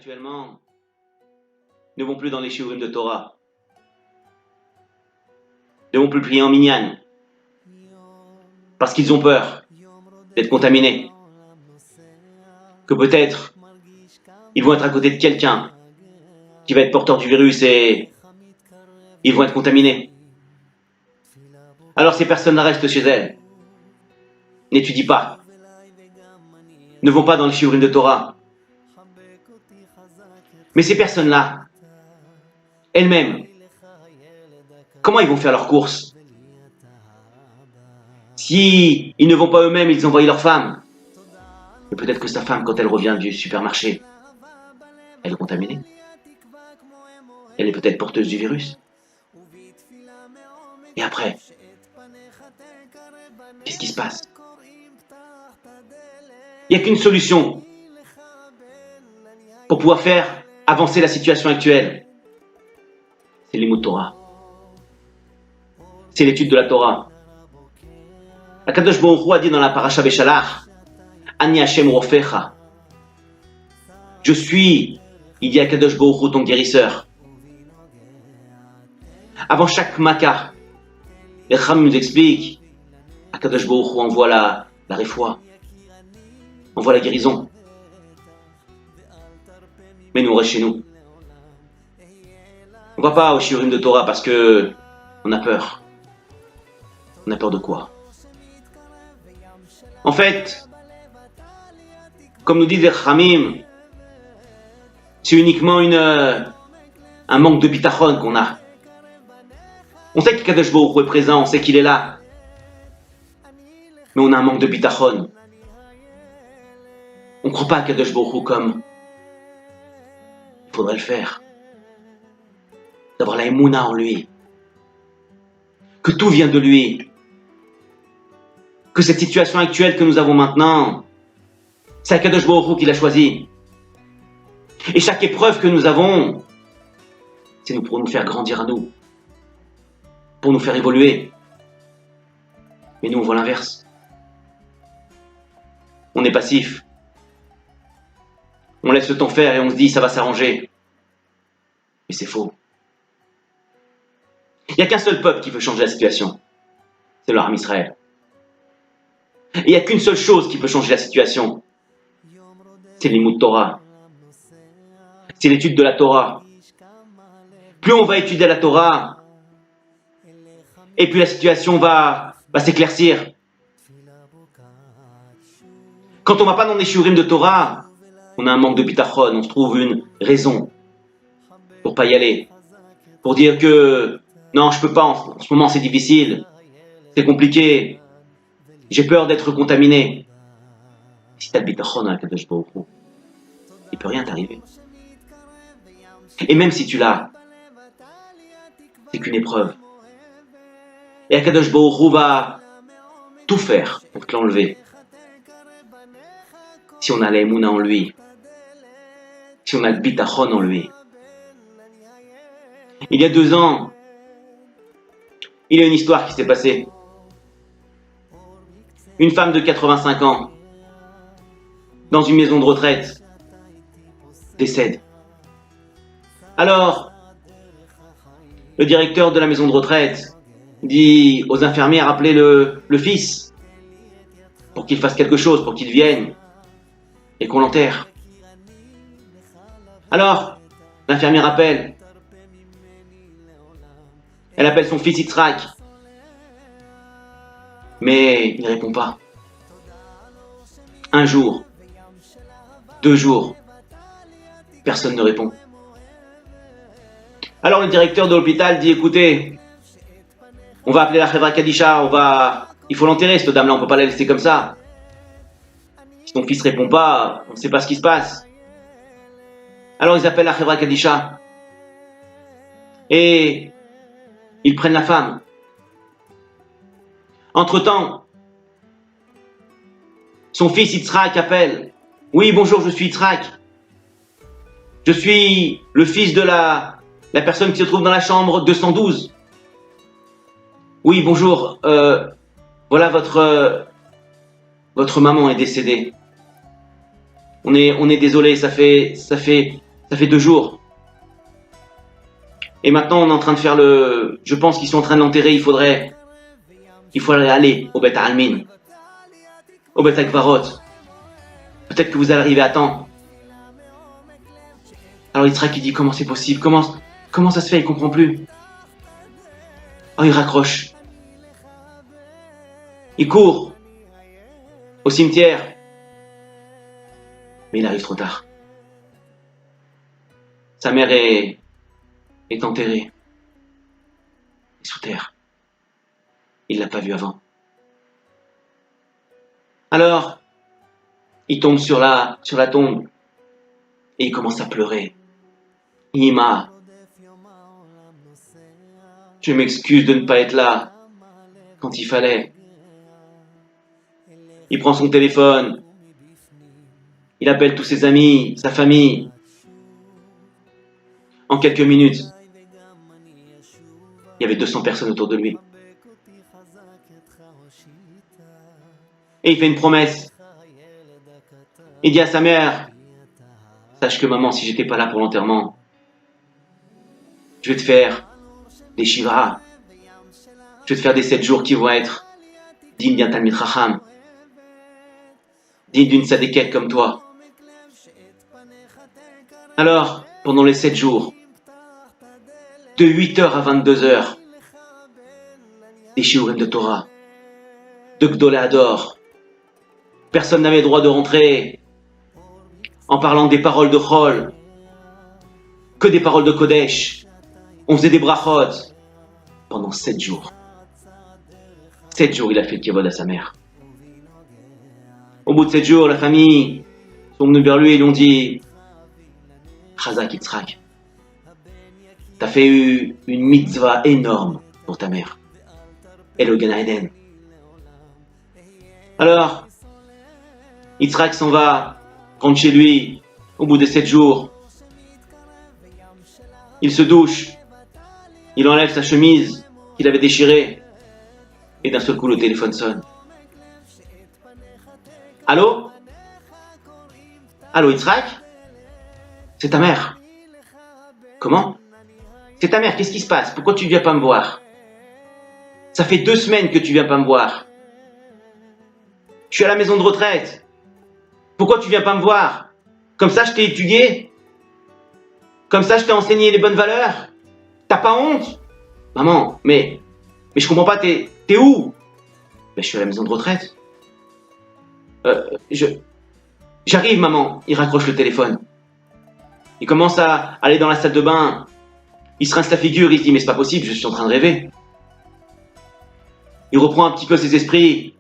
actuellement ne vont plus dans les shiurim de Torah, ne vont plus prier en minyan, parce qu'ils ont peur d'être contaminés, que peut-être ils vont être à côté de quelqu'un qui va être porteur du virus et ils vont être contaminés. Alors ces personnes-là restent chez elles, n'étudient pas, ne vont pas dans les shiurim de Torah. Mais ces personnes-là, elles-mêmes, comment ils vont faire leurs courses? Si ils ne vont pas eux-mêmes, ils envoient leur femme. Et peut-être que sa femme, quand elle revient du supermarché, elle est contaminée. Elle est peut-être porteuse du virus. Et après, qu'est-ce qui se passe? Il n'y a qu'une solution pour pouvoir faire avancer la situation actuelle. C'est l'imout Torah. C'est l'étude de la Torah. Akadosh Baruch Hu a dit dans la Parasha Beshalach, Ani Hashem Rofecha. Je suis, il dit Akadosh Baruch Hu, ton guérisseur. Avant chaque Makkah, les Chachamim nous expliquent, Akadosh Baruch Hu envoie la réfoua, envoie la guérison. Mais nous, on reste chez nous. On ne va pas au shiurim de Torah parce que on a peur. On a peur de quoi? En fait, comme nous disent les Chachamim, c'est uniquement un manque de bitachon qu'on a. On sait que Kadosh Baruch Hu est présent, on sait qu'il est là. Mais on a un manque de bitachon. On ne croit pas à Kadosh Baruch Hu comme il faudrait le faire. D'avoir la émouna en lui. Que tout vient de lui. Que cette situation actuelle que nous avons maintenant, c'est Akadosh Baruch Hu qui l'a choisi. Et chaque épreuve que nous avons, c'est pour nous faire grandir à nous. Pour nous faire évoluer. Mais nous, on voit l'inverse. On est passif. On laisse le temps faire et on se dit ça va s'arranger. Mais c'est faux. Il n'y a qu'un seul peuple qui peut changer la situation. C'est le Ham Israël. Et il n'y a qu'une seule chose qui peut changer la situation. C'est l'imout Torah. C'est l'étude de la Torah. Plus on va étudier la Torah, et plus la situation va s'éclaircir. Quand on ne va pas dans les shiurim de Torah, on a un manque de bitachon, on se trouve une raison pour pas y aller. Pour dire que non, je peux pas, en ce moment c'est difficile, c'est compliqué, j'ai peur d'être contaminé. Si tu as le bitachon à Kadosh Baruch Hu, il peut rien t'arriver. Et même si tu l'as, c'est qu'une épreuve. Et Akadosh Baruch Hu va tout faire pour te l'enlever. Si on a la émouna en lui, si on a le bitachon en lui. Il y a 2 ans, il y a une histoire qui s'est passée. Une femme de 85 ans, dans une maison de retraite, décède. Alors, le directeur de la maison de retraite dit aux infirmières, appelez le fils pour qu'il fasse quelque chose, pour qu'il vienne et qu'on l'enterre. Alors, l'infirmière appelle. Elle appelle son fils Yitzhak. Mais il ne répond pas. 1 jour, 2 jours, personne ne répond. Alors le directeur de l'hôpital dit, écoutez, on va appeler la Chevra Kadisha, il faut l'enterrer, cette dame-là, on ne peut pas la laisser comme ça. Si ton fils ne répond pas, on ne sait pas ce qui se passe. Alors ils appellent la Chevra Kadisha. Et ils prennent la femme. Entre-temps, son fils Yitzhak appelle. Oui, bonjour, je suis Yitzhak. Je suis le fils de la personne qui se trouve dans la chambre 212. Oui, bonjour. Voilà, votre maman est décédée. On est désolé, ça fait Ça fait 2 jours. Et maintenant, on est en train de faire Je pense qu'ils sont en train de l'enterrer. Il faudrait aller au Beth Almin, au Beth Akvarot. Peut-être que vous allez arriver à temps. Alors Yitzhak, il dit, comment c'est possible? Comment ça se fait? Il comprend plus. Oh, il raccroche. Il court au cimetière. Mais il arrive trop tard. Sa mère est enterrée. Et sous terre. Il l'a pas vue avant. Alors, il tombe sur la tombe. Et il commence à pleurer. Ima, je m'excuse de ne pas être là quand il fallait. Il prend son téléphone. Il appelle tous ses amis, sa famille. En quelques minutes, il y avait 200 personnes autour de lui. Et il fait une promesse. Il dit à sa mère, sache que maman, si j'étais pas là pour l'enterrement, je vais te faire des shivras. Je vais te faire des 7 jours qui vont être dignes d'un Talmid Chacham, dignes d'une Sadékette comme toi. Alors, pendant les 7 jours, de 8h à 22h, des shiurim de Torah, de Gdolé Hador. Personne n'avait le droit de rentrer en parlant des paroles de Chol, que des paroles de Kodesh. On faisait des brachot pendant 7 jours. 7 jours, il a fait le kavod à sa mère. Au bout de 7 jours, la famille sont venus vers lui et lui ont dit, Chazak Yitzhak, t'as fait une mitzvah énorme pour ta mère. Et le Gan Eden. Alors, Yitzhak s'en va, rentre chez lui, au bout de 7 jours. Il se douche, il enlève sa chemise qu'il avait déchirée, et d'un seul coup le téléphone sonne. Allô? Allô Yitzhak? C'est ta mère. Comment? C'est ta mère, qu'est-ce qui se passe? Pourquoi tu ne viens pas me voir? Ça fait 2 semaines que tu viens pas me voir. Je suis à la maison de retraite. Pourquoi tu viens pas me voir? Comme ça je t'ai étudié? Comme ça je t'ai enseigné les bonnes valeurs? T'as pas honte? Maman, mais je comprends pas, t'es où? Je suis à la maison de retraite. J'arrive maman. Il raccroche le téléphone. Il commence à aller dans la salle de bain. Il se rince la figure, il se dit mais c'est pas possible, je suis en train de rêver. Il reprend un petit peu ses esprits.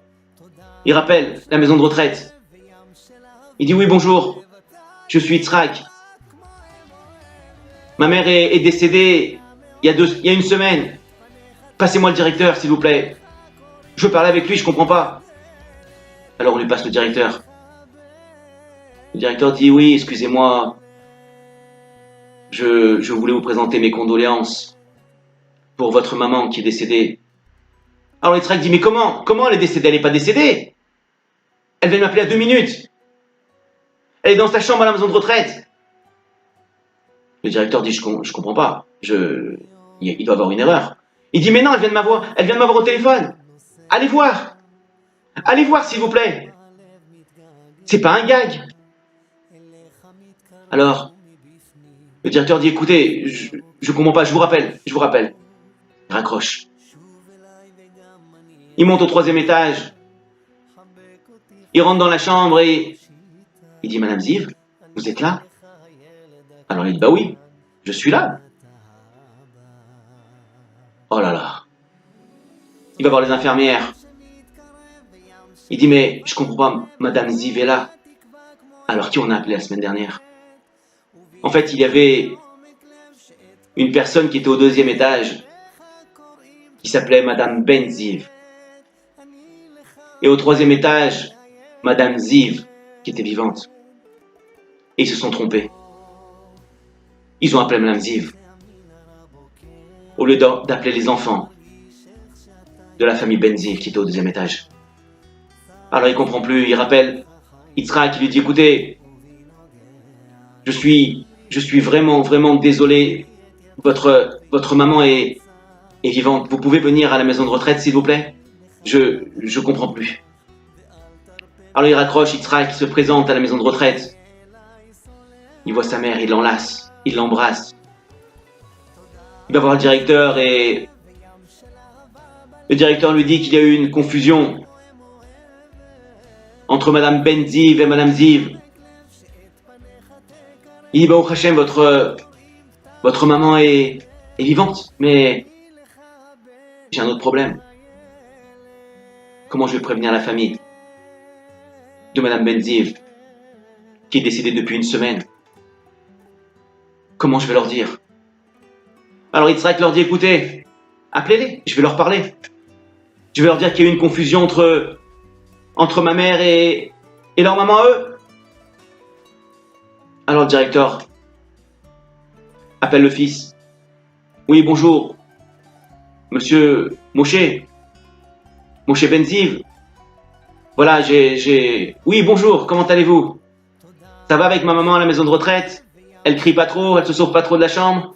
Il rappelle la maison de retraite. Il dit oui bonjour, je suis Yitzhak. Ma mère est décédée il y a 1 semaine. Passez-moi le directeur s'il vous plaît. Je veux parler avec lui, je comprends pas. Alors on lui passe le directeur. Le directeur dit oui, excusez-moi. Je voulais vous présenter mes condoléances pour votre maman qui est décédée. Alors Yitzhak dit mais comment elle est décédée? Elle n'est pas décédée. Elle vient de m'appeler à 2 minutes. Elle est dans sa chambre à la maison de retraite. Le directeur dit je comprends pas. Il doit avoir une erreur. Il dit mais non, elle vient de m'avoir au téléphone. Allez voir s'il vous plaît. C'est pas un gag. Alors, le directeur dit écoutez, je comprends pas, je vous rappelle. Il raccroche. Il monte au 3e étage. Il rentre dans la chambre et il dit Madame Ziv, vous êtes là? Alors il dit bah oui, je suis là. Oh là là. Il va voir les infirmières. Il dit mais je comprends pas, Madame Ziv est là. Alors qui on a appelé la semaine dernière? En fait, il y avait une personne qui était au 2e étage qui s'appelait Madame Ben Ziv. Et au 3e étage, Madame Ziv qui était vivante. Et ils se sont trompés. Ils ont appelé Madame Ziv au lieu d'appeler les enfants de la famille Ben Ziv qui était au 2e étage. Alors il comprend plus, il rappelle Yitzhak qui lui dit écoutez, je suis je suis vraiment, vraiment désolé. Votre maman est vivante. Vous pouvez venir à la maison de retraite, s'il vous plaît? Je comprends plus. Alors il raccroche, il se présente à la maison de retraite. Il voit sa mère, il l'enlace, il l'embrasse. Il va voir le directeur et le directeur lui dit qu'il y a eu une confusion entre Madame Ben Ziv et Madame Ziv. Il dit, bah, au Hachem, votre maman est vivante, mais j'ai un autre problème. Comment je vais prévenir la famille de Madame Ben Ziv, qui est décédée depuis une semaine? Comment je vais leur dire? Alors Yitzhak leur dit, écoutez, appelez-les, je vais leur parler. Je vais leur dire qu'il y a eu une confusion entre ma mère et leur maman à eux. Alors le directeur appelle le fils. Oui, bonjour, monsieur Moshe Ben Ziv. Voilà, Oui, bonjour, comment allez-vous? Ça va avec ma maman à la maison de retraite? Elle crie pas trop, elle se sauve pas trop de la chambre?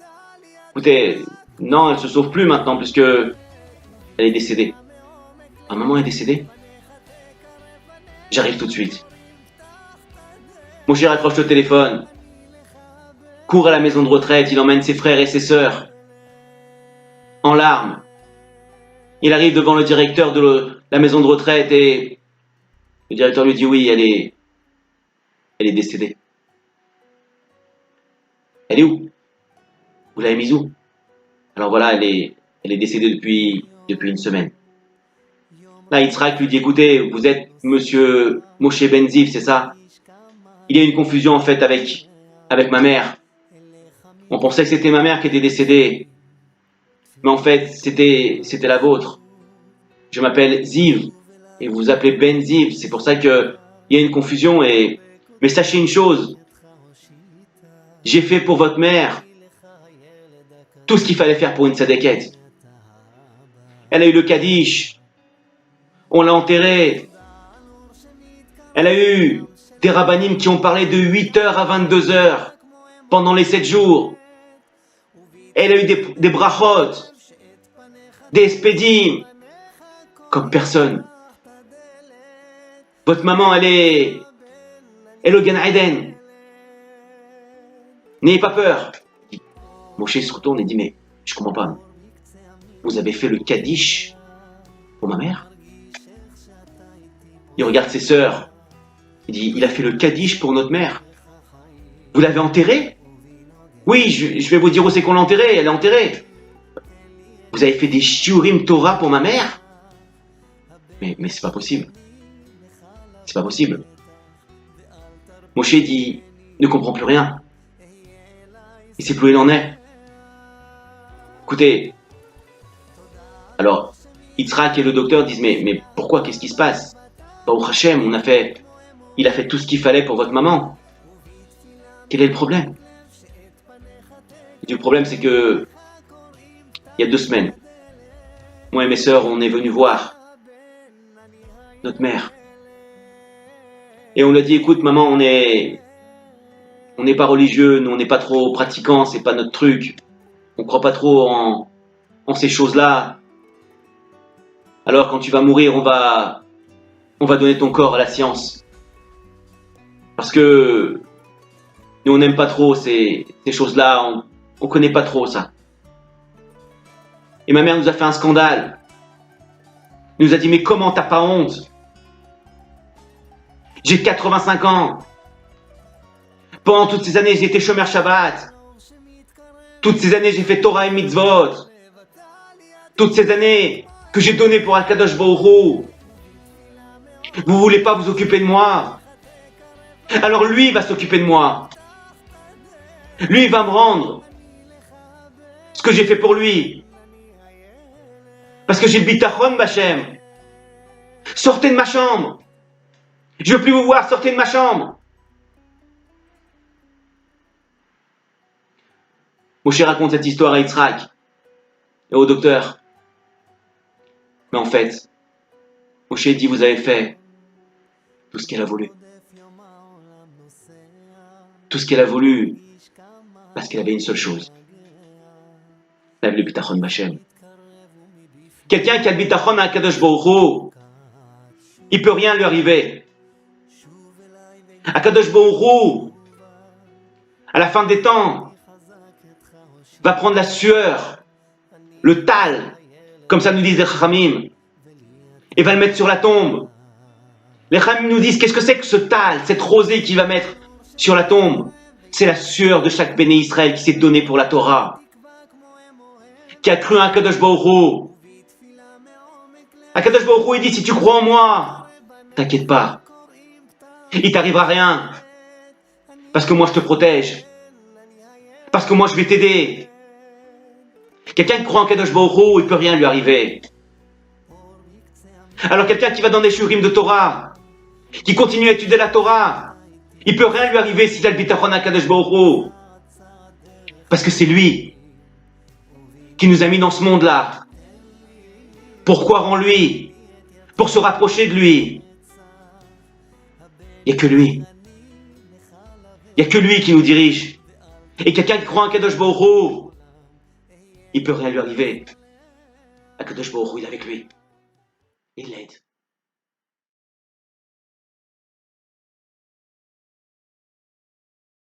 Écoutez, non, elle se sauve plus maintenant puisque elle est décédée. Ma maman est décédée? J'arrive tout de suite. Mon cher raccroche le téléphone, court à la maison de retraite, il emmène ses frères et ses sœurs, en larmes. Il arrive devant le directeur de la maison de retraite et le directeur lui dit oui, elle est décédée. Elle est où? Vous l'avez mise où? Alors voilà, elle est décédée depuis une semaine. Là, Yitzhak lui dit, écoutez, vous êtes monsieur Moshe Ben Ziv, c'est ça? Il y a une confusion en fait avec ma mère. On pensait que c'était ma mère qui était décédée. Mais en fait, c'était la vôtre. Je m'appelle Ziv et vous vous appelez Ben Ziv. C'est pour ça qu'il y a une confusion. Mais sachez une chose. J'ai fait pour votre mère tout ce qu'il fallait faire pour une tzadékette. Elle a eu le Kaddish. On l'a enterrée. Elle a eu des rabbinim qui ont parlé de 8h à 22h pendant les 7 jours. Elle a eu des brachot, des spedim, comme personne. Votre maman, elle est au Gan Eden. N'ayez pas peur. Moshe se retourne et dit, mais je comprends pas. Vous avez fait le Kaddish pour ma mère? Il regarde ses sœurs. Il dit, il a fait le Kaddish pour notre mère. Vous l'avez enterrée? Oui, je vais vous dire où c'est qu'on l'a enterrée. Elle est enterrée. Vous avez fait des shiurim Torah pour ma mère? Mais c'est pas possible. C'est pas possible. Moshe dit, ne comprend plus rien. Il sait plus où il en est. Écoutez, alors, Yitzhak et le docteur disent, mais pourquoi, qu'est-ce qui se passe? Baruch Hashem, il a fait tout ce qu'il fallait pour votre maman. Quel est le problème? Le problème, c'est que, il y a 2 semaines, moi et mes sœurs, on est venus voir notre mère. Et on lui a dit, écoute, maman, on n'est pas religieux, nous, on n'est pas trop pratiquants, c'est pas notre truc. On croit pas trop en ces choses-là. Alors, quand tu vas mourir, on va donner ton corps à la science. Parce que nous, on n'aime pas trop ces choses-là, on connaît pas trop ça. Et ma mère nous a fait un scandale. Elle nous a dit, mais comment t'as pas honte? J'ai 85 ans. Pendant toutes ces années, j'ai été Shomer Shabbat. Toutes ces années, j'ai fait Torah et Mitzvot. Toutes ces années que j'ai donné pour Akadosh Baruch Hu. Vous voulez pas vous occuper de moi? Alors lui va s'occuper de moi. Lui va me rendre ce que j'ai fait pour lui. Parce que j'ai le bitachon, Bachem. Sortez de ma chambre. Je veux plus vous voir, sortez de ma chambre. Moshe raconte cette histoire à Yitzhak et au docteur. Mais en fait, Moshe dit, vous avez fait tout ce qu'elle a voulu. Tout ce qu'elle a voulu, Parce qu'il avait une seule chose. Il avait le bitachon Bachem. Quelqu'un qui a le bitachon à Kadosh Baruch Hu, il peut rien lui arriver. À Kadosh Baruch Hu, à la fin des temps, va prendre la sueur, le tal, comme ça nous disent les Chachamim, et va le mettre sur la tombe. Les Chachamim nous disent, qu'est-ce que c'est que ce tal, cette rosée qu'il va mettre sur la tombe? C'est la sueur de chaque béné Israël qui s'est donné pour la Torah, qui a cru à Kadosh Baruch Hu. Kadosh Baruch Hu, il dit, si tu crois en moi, t'inquiète pas, il t'arrivera rien, parce que moi je te protège, parce que moi je vais t'aider. Quelqu'un qui croit en Kadosh Baruch Hu, il peut rien lui arriver. Alors quelqu'un qui va dans des shurim de Torah, qui continue à étudier la Torah, il peut rien lui arriver s'il a le bitachon à Kadosh Baruch Hu. Parce que c'est lui qui nous a mis dans ce monde-là. Pour croire en lui, pour se rapprocher de lui. Il n'y a que lui. Il n'y a que lui qui nous dirige. Et quelqu'un qui croit en Kadosh Baruch Hu, il peut rien lui arriver. Kadosh Baruch Hu, il est avec lui. Il l'aide.